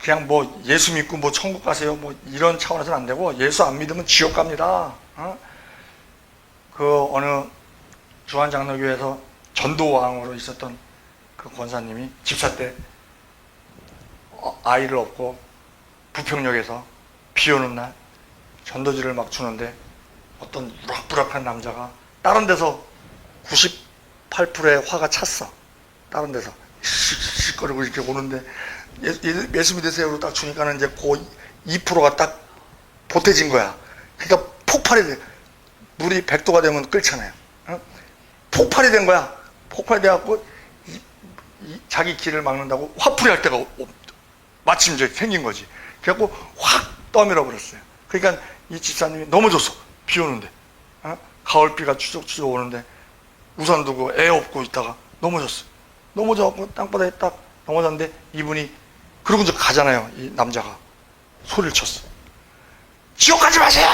그냥 뭐 예수 믿고 뭐 천국 가세요 뭐 이런 차원에서는 안 되고, 예수 안 믿으면 지옥 갑니다. 그 어느 주한장로교에서 전도왕으로 있었던 그 권사님이 집사 때 아이를 얻고 부평역에서 비 오는 날 전도지를 막 주는데 어떤 우락부락한 남자가 다른 데서 98%의 화가 찼어. 다른 데서 씩씩거리고 이렇게 오는데 예수 믿으세요로 딱 주니까는 이제 그 2%가 딱 보태진 거야. 그러니까 폭발이 돼. 물이 100도가 되면 끓잖아요. 폭발이 된 거야. 폭발이 돼갖고 자기 길을 막는다고 화풀이 할 때가 마침 이제 생긴 거지. 그래갖고 확 떠밀어 버렸어요. 그러니까 이 집사님이 넘어졌어. 비 오는데. 가을비가 추적추적 오는데 우산 두고 애 업고 있다가 넘어졌어. 넘어져갖고 땅바닥에 딱 넘어졌는데 이분이, 그러고 이제 가잖아요. 이 남자가 소리를 쳤어. 지옥 가지 마세요!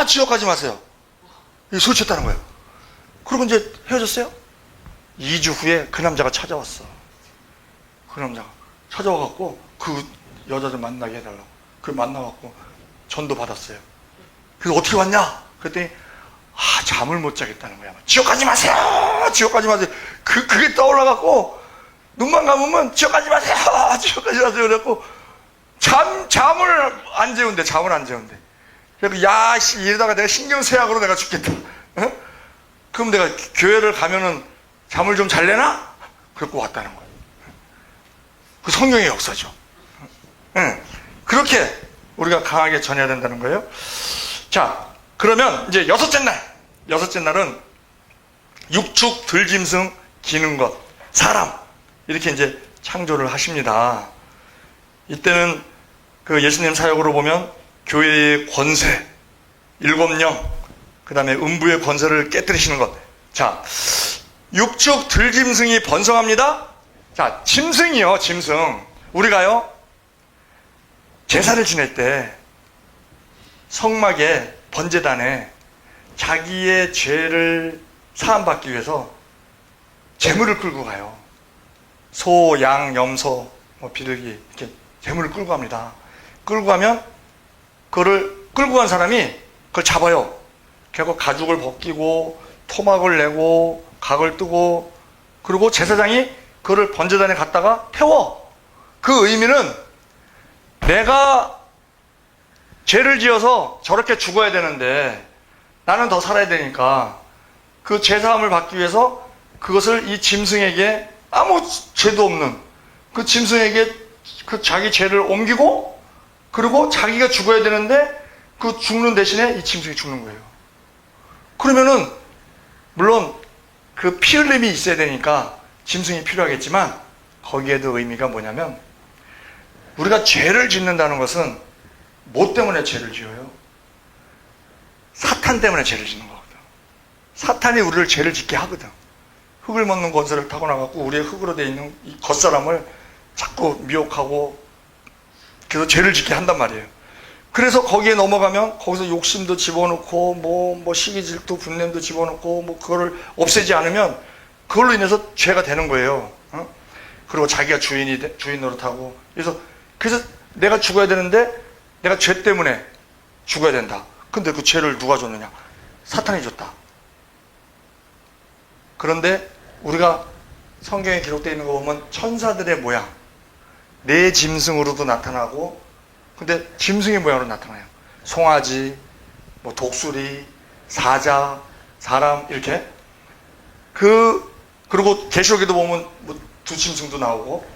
지옥 가지 마세요! 이 소리 쳤다는 거예요. 그러고 이제 헤어졌어요. 2주 후에 그 남자가 찾아왔어. 그 남자가 찾아와갖고 그 여자를 만나게 해달라고. 그 만나갖고 전도 받았어요. 그래서 어떻게 왔냐? 그랬더니 잠을 못 자겠다는 거야. 지옥 가지 마세요! 지옥 가지 마세요! 그게 떠올라갖고 눈만 감으면 지옥 가지 마세요! 지옥 가지 마세요! 그래갖고 잠을 안 재운대. 그래서 이러다가 내가 신경쇠약으로 내가 죽겠다. 그럼 내가 교회를 가면은 잠을 좀 잘래나? 그래갖고 왔다는 거예요. 그 성령의 역사죠. 그렇게 우리가 강하게 전해야 된다는 거예요. 자, 그러면 이제 여섯째 날은 육축, 들짐승, 기는 것, 사람, 이렇게 이제 창조를 하십니다. 이때는 그 예수님 사역으로 보면 교회의 권세, 7령, 그 다음에 음부의 권세를 깨뜨리시는 것. 자, 육축, 들짐승이 번성합니다. 자, 짐승이요, 짐승. 우리가요, 제사를 지낼 때 성막에, 번제단에 자기의 죄를 사함받기 위해서 제물을 끌고 가요. 소, 양, 염소, 비둘기, 이렇게 제물을 끌고 갑니다. 끌고 가면 그거를 끌고 간 사람이 그걸 잡아요. 그리고 가죽을 벗기고 토막을 내고 각을 뜨고, 그리고 제사장이 그거를 번제단에 갖다가 태워. 그 의미는 내가 죄를 지어서 저렇게 죽어야 되는데 나는 더 살아야 되니까 그 제사함을 받기 위해서 그것을 이 짐승에게, 아무 죄도 없는 그 짐승에게 그 자기 죄를 옮기고, 그리고 자기가 죽어야 되는데 그 죽는 대신에 이 짐승이 죽는 거예요. 그러면은 물론 그 피 흘림이 있어야 되니까 짐승이 필요하겠지만, 거기에도 의미가 뭐냐면, 우리가 죄를 짓는다는 것은 뭐 때문에 죄를 지어요? 사탄 때문에 죄를 짓는 거거든. 사탄이 우리를 죄를 짓게 하거든. 흙을 먹는 권세를 타고나갖고 우리의 흙으로 되어 있는 이 겉사람을 자꾸 미혹하고, 그래서 죄를 짓게 한단 말이에요. 그래서 거기에 넘어가면 거기서 욕심도 집어넣고 뭐 시기 질투 분냄도 집어넣고, 뭐 그거를 없애지 않으면 그걸로 인해서 죄가 되는 거예요. 그리고 자기가 주인 노릇하고. 그래서 내가 죽어야 되는데 내가 죄 때문에 죽어야 된다. 근데 그 죄를 누가 줬느냐? 사탄이 줬다. 그런데 우리가 성경에 기록되어 있는 거 보면 천사들의 모양, 내 짐승으로도 나타나고, 근데 짐승의 모양으로 나타나요. 송아지, 뭐 독수리, 사자, 사람, 이렇게. 그리고 계시록에도 보면 뭐 두 짐승도 나오고,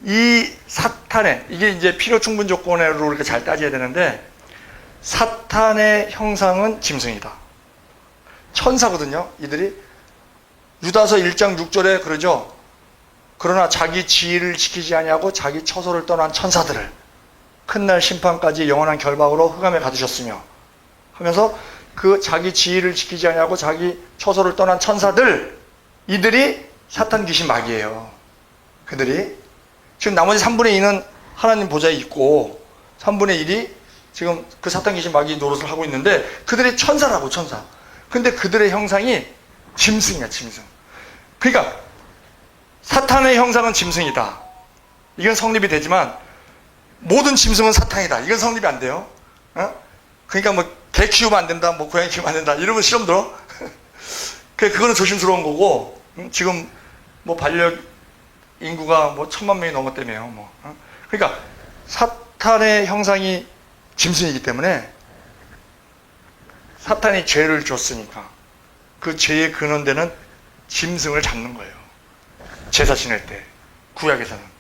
이 사탄의, 이게 이제 필요 충분 조건으로 이렇게 잘 따져야 되는데, 사탄의 형상은 짐승이다. 천사거든요, 이들이. 유다서 1장 6절에 그러죠. 그러나 자기 지위를 지키지 아니하고 자기 처소를 떠난 천사들을 큰 날 심판까지 영원한 결박으로 흑암에 가두셨으며, 하면서 그 자기 지위를 지키지 아니하고 자기 처소를 떠난 천사들, 이들이 사탄, 귀신, 마귀예요. 그들이 지금 나머지 3분의 2는 하나님 보좌에 있고 3분의 1이 지금 그 사탄, 귀신, 마귀 노릇을 하고 있는데, 그들이 천사라고, 천사. 근데 그들의 형상이 짐승이야, 짐승. 그러니까 사탄의 형상은 짐승이다. 이건 성립이 되지만 모든 짐승은 사탄이다. 이건 성립이 안 돼요. 그러니까 뭐 개 키우면 안 된다, 뭐 고양이 키우면 안 된다, 이러면 시험 들어. 그거는 조심스러운 거고, 지금 뭐 반려 인구가 뭐 1000만 명이 넘었다며요. 뭐. 그러니까 사탄의 형상이 짐승이기 때문에 사탄이 죄를 줬으니까 그 죄의 근원되는 짐승을 잡는 거예요. 제사 지낼 때, 구약에서는.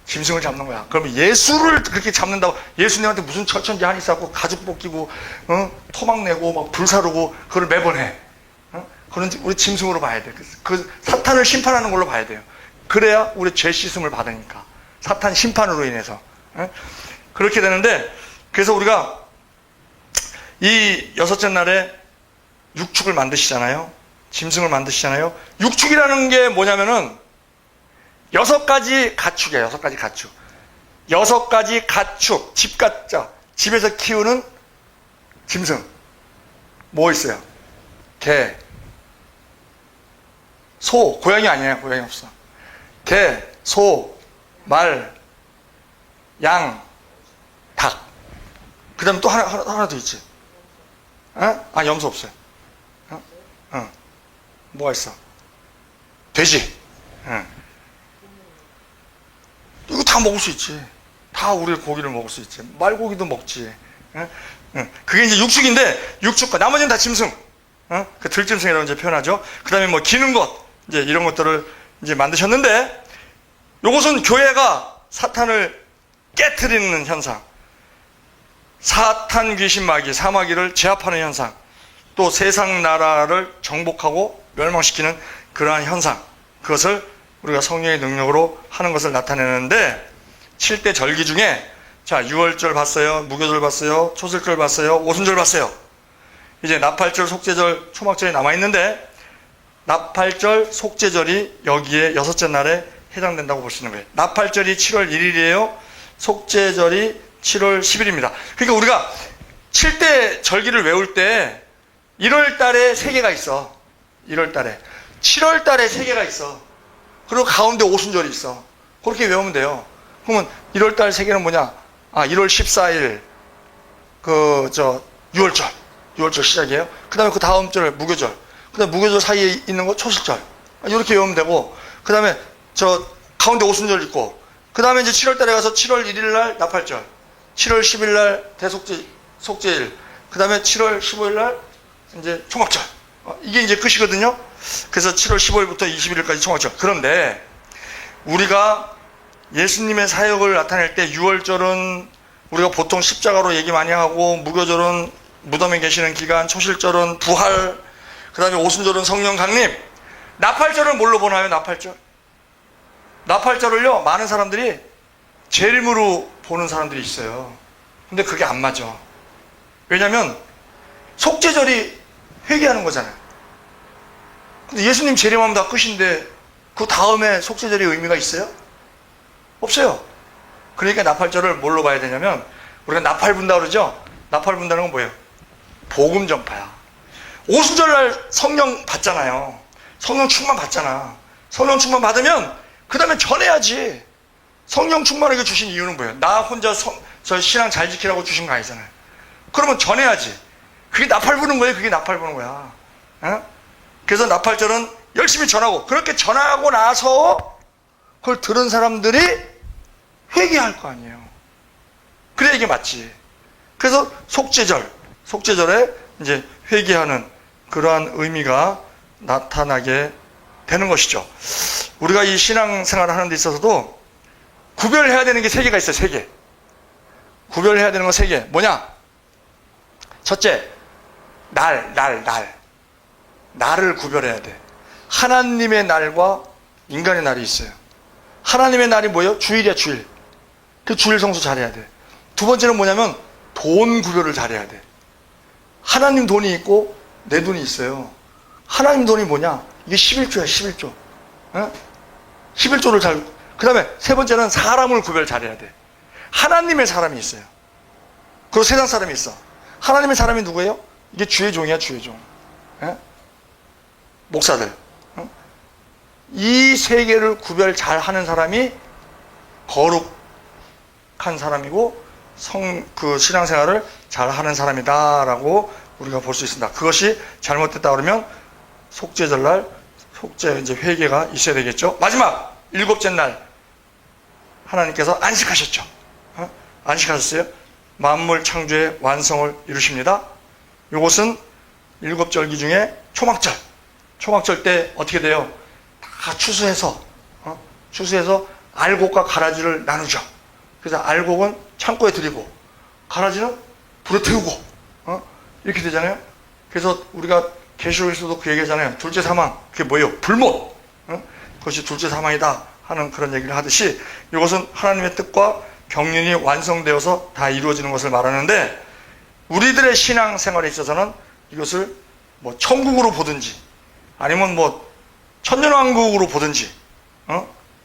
짐승을 잡는 거야. 그러면 예수를 그렇게 잡는다고, 예수님한테 무슨 천지 한이 쌓고 가죽 벗기고 토막 내고 막 불사르고 그걸 매번 해. 그런 우리 짐승으로 봐야 돼. 그 사탄을 심판하는 걸로 봐야 돼요. 그래야 우리 죄 씻음을 받으니까. 사탄 심판으로 인해서. 그렇게 되는데, 그래서 우리가 이 여섯째 날에 육축을 만드시잖아요. 짐승을 만드시잖아요. 육축이라는 게 뭐냐면은 6가지 가축이에요. 6가지 가축. 6가지 가축. 집 같죠? 집에서 키우는 짐승. 뭐 있어요? 개, 소, 고양이 아니에요. 고양이 없어. 개, 소, 말, 양, 닭. 그 다음에 또 하나 더 있지. 염소 없어요. 뭐가 있어? 돼지. 이거 다 먹을 수 있지. 다 우리 고기를 먹을 수 있지. 말고기도 먹지. 그게 이제 육축인데, 육축과 나머지는 다 짐승. 그 들짐승이라고 이제 표현하죠. 그 다음에 뭐 기는 것, 이제 이런 것들을 이제 만드셨는데, 요것은 교회가 사탄을 깨트리는 현상, 사탄, 귀신, 마귀, 사마귀를 제압하는 현상, 또 세상 나라를 정복하고 멸망시키는 그러한 현상, 그것을 우리가 성령의 능력으로 하는 것을 나타내는데, 7대 절기 중에 자, 유월절 봤어요, 무교절 봤어요, 초슬절 봤어요, 오순절 봤어요. 이제 나팔절, 속죄절, 초막절이 남아있는데, 나팔절, 속죄절이 여기에 6째 날에 해당된다고 볼 수 있는 거예요. 나팔절이 7월 1일이에요. 속죄절이 7월 10일입니다. 그러니까 우리가 7대 절기를 외울 때 1월 달에 3개가 있어. 1월 달에. 7월 달에 3개가 있어. 그리고 가운데 오순절이 있어. 그렇게 외우면 돼요. 그러면 1월 달 3개는 뭐냐? 1월 14일, 6월절. 6월절 시작이에요. 그 다음에 그 다음 절 무교절. 그 다음에 무교절 사이에 있는 거 초실절. 이렇게 외우면 되고, 그 다음에 가운데 오순절 있고, 그 다음에 이제 7월 달에 가서 7월 1일 날 나팔절, 7월 10일 날 속죄일, 그 다음에 7월 15일 날 이제 초막절. 이게 이제 끝이거든요. 그래서 7월 15일부터 21일까지 초막절. 그런데 우리가 예수님의 사역을 나타낼 때 6월절은 우리가 보통 십자가로 얘기 많이 하고, 무교절은 무덤에 계시는 기간, 초실절은 부활, 그 다음에 오순절은 성령 강림. 나팔절은 뭘로 보나요? 나팔절? 나팔절을요, 많은 사람들이 재림으로 보는 사람들이 있어요. 근데 그게 안 맞아. 왜냐면 속죄절이 회개하는 거잖아요. 근데 예수님 재림하면 다 끝인데 그 다음에 속죄절이 의미가 있어요? 없어요. 그러니까 나팔절을 뭘로 봐야 되냐면, 우리가 나팔 분다 그러죠? 나팔 분다는 건 뭐예요? 복음 전파야. 오순절날 성령 받잖아요. 성령 충만 받잖아. 성령 충만 받으면 그 다음에 전해야지. 성령 충만하게 주신 이유는 뭐예요? 나 혼자 저 신앙 잘 지키라고 주신 거 아니잖아요. 그러면 전해야지. 그게 나팔 부는 거예요. 그게 나팔 부는 거야. 어? 그래서 나팔절은 열심히 전하고, 그렇게 전하고 나서 그걸 들은 사람들이 회개할 거 아니에요. 그래 이게 맞지. 그래서 속죄절에 이제 회개하는 그러한 의미가 나타나게 되는 것이죠. 우리가 이 신앙생활을 하는 데 있어서도 구별해야 되는 게 세 개가 있어요. 세 개. 구별해야 되는 거 세 개. 뭐냐? 첫째, 날을 구별해야 돼. 하나님의 날과 인간의 날이 있어요. 하나님의 날이 뭐예요? 주일이야, 주일. 그 주일 성수 잘해야 돼. 두 번째는 뭐냐면 돈 구별을 잘해야 돼. 하나님 돈이 있고 내 돈이 있어요. 하나님 돈이 뭐냐? 이게 11조야, 11조. 어? 11조를 잘, 그 다음에 세 번째는 사람을 구별 잘해야 돼. 하나님의 사람이 있어요. 그리고 세상 사람이 있어. 하나님의 사람이 누구예요? 이게 주의 종이야, 주의 종. 예? 목사들. 어? 이 세 개를 구별 잘 하는 사람이 거룩한 사람이고 그 신앙생활을 잘 하는 사람이다라고 우리가 볼 수 있습니다. 그것이 잘못됐다 그러면 속죄절날 이제 회개가 있어야 되겠죠. 마지막 일곱째 날 하나님께서 안식하셨죠. 어? 안식하셨어요. 만물 창조의 완성을 이루십니다. 이것은 일곱 절기 중에 초막절. 초막절 때 어떻게 돼요? 다 추수해서 알곡과 가라지를 나누죠. 그래서 알곡은 창고에 드리고 가라지는 불에 태우고 이렇게 되잖아요. 그래서 우리가 계시록에서도 그 얘기하잖아요. 둘째 사망, 그게 뭐예요? 불못. 그것이 둘째 사망이다 하는 그런 얘기를 하듯이 이것은 하나님의 뜻과 경륜이 완성되어서 다 이루어지는 것을 말하는데, 우리들의 신앙생활에 있어서는 이것을 뭐 천국으로 보든지 아니면 뭐 천년왕국으로 보든지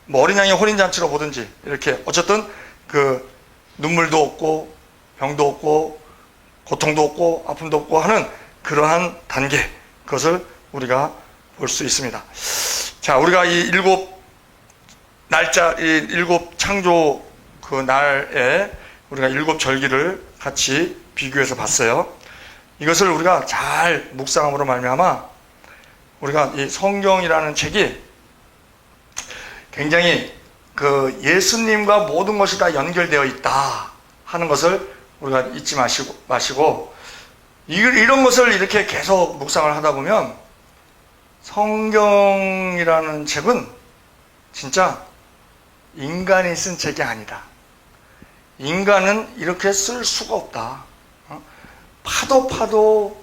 뭐 어린 양의 혼인잔치로 보든지 이렇게 어쨌든 그 눈물도 없고 병도 없고 고통도 없고 아픔도 없고 하는 그러한 단계, 그것을 우리가 볼 수 있습니다. 자, 우리가 이 일곱 창조 그 날에 우리가 일곱 절기를 같이 비교해서 봤어요. 이것을 우리가 잘 묵상함으로 말미암아 우리가 이 성경이라는 책이 굉장히 그 예수님과 모든 것이 다 연결되어 있다 하는 것을 우리가 잊지 마시고 이런 것을 이렇게 계속 묵상을 하다 보면 성경이라는 책은 진짜 인간이 쓴 책이 아니다. 인간은 이렇게 쓸 수가 없다. 파도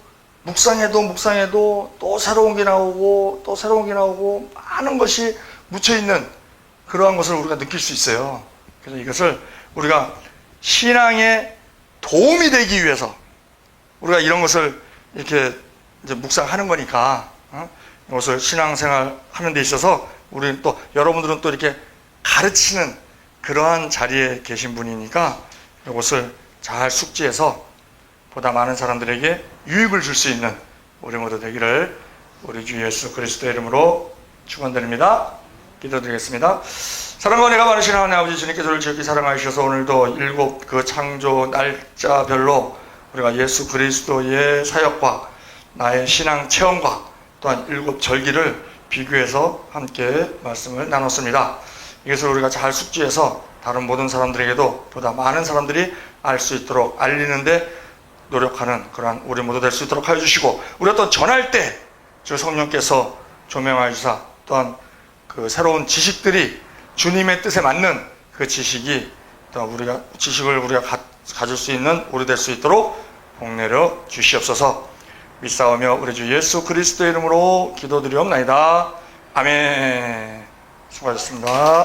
묵상해도 또 새로운 게 나오고 또 새로운 게 나오고 많은 것이 묻혀있는 그러한 것을 우리가 느낄 수 있어요. 그래서 이것을 우리가 신앙에 도움이 되기 위해서 우리가 이런 것을 이렇게 이제 묵상하는 거니까 이것을 신앙생활 하는 데 있어서 우리는 또 여러분들은 또 이렇게 가르치는 그러한 자리에 계신 분이니까 이것을 잘 숙지해서 보다 많은 사람들에게 유익을 줄 수 있는 우리 모두 되기를 우리 주 예수 그리스도의 이름으로 축원드립니다. 기도드리겠습니다. 사랑과 은혜가 많으신 하나님 아버지, 주님께서 저를 지극히 사랑하셔서 오늘도 일곱 그 창조 날짜별로 우리가 예수 그리스도의 사역과 나의 신앙 체험과 또한 일곱 절기를 비교해서 함께 말씀을 나눴습니다. 이것을 우리가 잘 숙지해서 다른 모든 사람들에게도 보다 많은 사람들이 알 수 있도록 알리는데 노력하는 그러한 우리 모두 될 수 있도록 하여 주시고, 우리가 또 전할 때 주 성령께서 조명하여 주사 또한 그 새로운 지식들이 주님의 뜻에 맞는 그 지식이 또 지식을 우리가 가질 수 있는 우리 될 수 있도록 복내려 주시옵소서. 믿사오며 우리 주 예수 그리스도의 이름으로 기도드리옵나이다. 아멘. 수고하셨습니다.